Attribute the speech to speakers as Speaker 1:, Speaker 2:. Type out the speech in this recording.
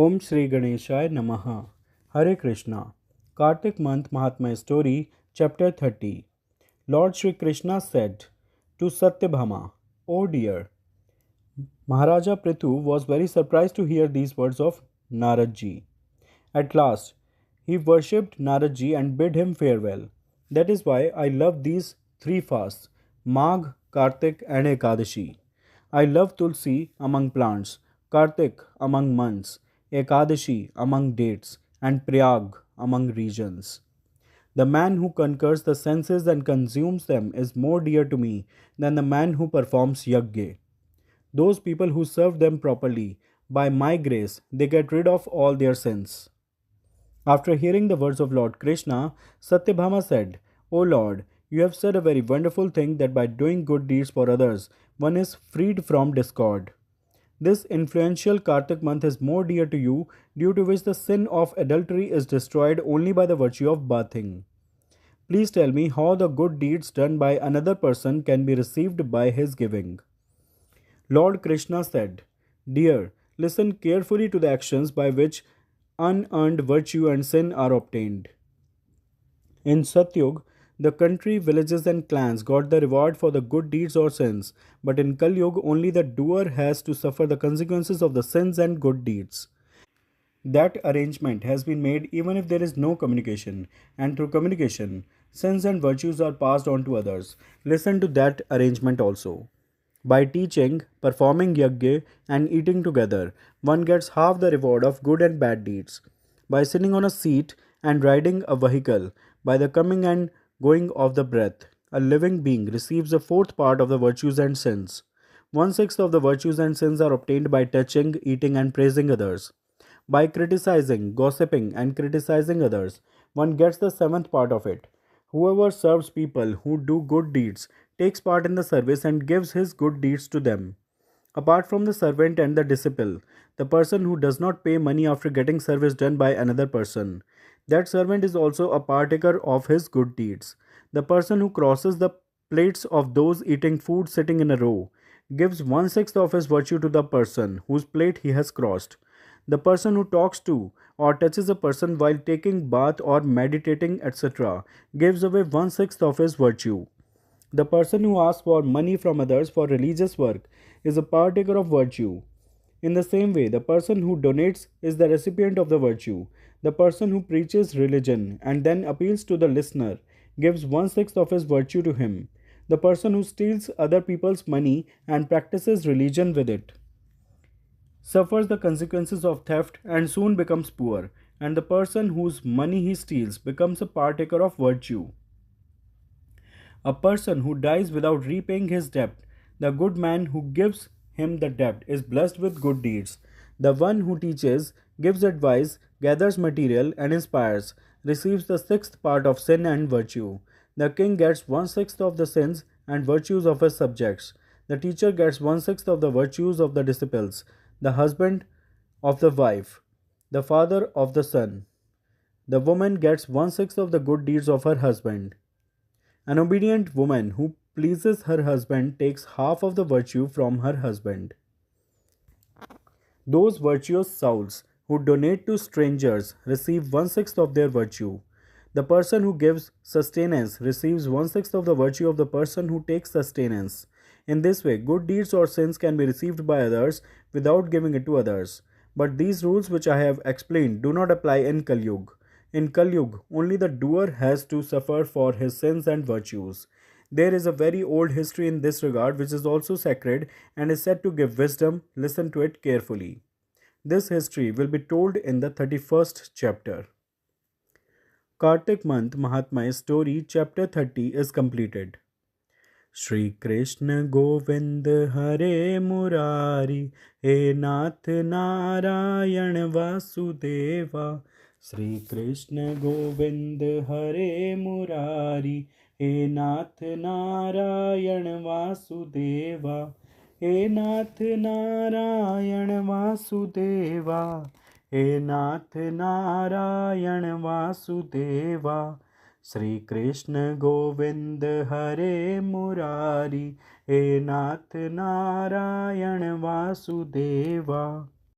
Speaker 1: Om Shri Ganeshaya Namaha. Hare Krishna. Kartik month Mahatma story, chapter 30. Lord Shri Krishna said to Satyabhama, "O dear, Maharaja Prithu was very surprised to hear these words of Naradji. At last, he worshipped Naradji and bid him farewell. That is why I love these three fasts, Magh, Kartik, and Ekadashi. I love Tulsi among plants, Kartik among months, Ekadashi among dates, and Prayag among regions. The man who conquers the senses and consumes them is more dear to me than the man who performs yajna. Those people who serve them properly, by my grace, they get rid of all their sins." After hearing the words of Lord Krishna, Satyabhama said, "O Lord, you have said a very wonderful thing that by doing good deeds for others, one is freed from discord. This influential Kartik month is more dear to you, due to which the sin of adultery is destroyed only by the virtue of bathing. Please tell me how the good deeds done by another person can be received by his giving." Lord Krishna said, "Dear, listen carefully to the actions by which unearned virtue and sin are obtained. In Satyug, the country, villages, and clans got the reward for the good deeds or sins, but in Kalyug, only the doer has to suffer the consequences of the sins and good deeds. That arrangement has been made even if there is no communication, and through communication, sins and virtues are passed on to others. Listen to that arrangement also. By teaching, performing yajna, and eating together, one gets half the reward of good and bad deeds. By sitting on a seat and riding a vehicle, by the coming and going of the breath, a living being receives a fourth part of the virtues and sins. One sixth of the virtues and sins are obtained by touching, eating, and praising others. By criticizing, gossiping, and criticizing others, one gets the seventh part of it. Whoever serves people who do good deeds takes part in the service and gives his good deeds to them. Apart from the servant and the disciple, the person who does not pay money after getting service done by another person, that servant is also a partaker of his good deeds. The person who crosses the plates of those eating food sitting in a row gives one sixth of his virtue to the person whose plate he has crossed. The person who talks to or touches a person while taking bath or meditating, etc., gives away one sixth of his virtue. The person who asks for money from others for religious work is a partaker of virtue. In the same way, the person who donates is the recipient of the virtue. The person who preaches religion and then appeals to the listener gives one sixth of his virtue to him. The person who steals other people's money and practices religion with it suffers the consequences of theft and soon becomes poor, and the person whose money he steals becomes a partaker of virtue. A person who dies without repaying his debt, the good man who gives him the debt is blessed with good deeds. The one who teaches, gives advice, gathers material, and inspires receives the sixth part of sin and virtue. The king gets one sixth of the sins and virtues of his subjects. The teacher gets one sixth of the virtues of the disciples, the husband of the wife, the father of the son. The woman gets one sixth of the good deeds of her husband. An obedient woman who pleases her husband takes half of the virtue from her husband. Those virtuous souls who donate to strangers receive one sixth of their virtue. The person who gives sustenance receives one sixth of the virtue of the person who takes sustenance. In this way, good deeds or sins can be received by others without giving it to others. But these rules which I have explained do not apply in Kalyug. In Kalyug, only the doer has to suffer for his sins and virtues. There is a very old history in this regard which is also sacred and is said to give wisdom. Listen to it carefully. This history will be told in the 31st chapter. Kartik month Mahatma story chapter 30 is completed. Shri Krishna Govind Hare Murari He Nath Narayan Vasudeva Shri Krishna Govind Hare Murari He Nath Narayan Vasudeva He Nath Narayan Vasudeva He Nath Narayan Vasudeva Shri Krishna Govind Hare Murari He Nath Narayan Vasudeva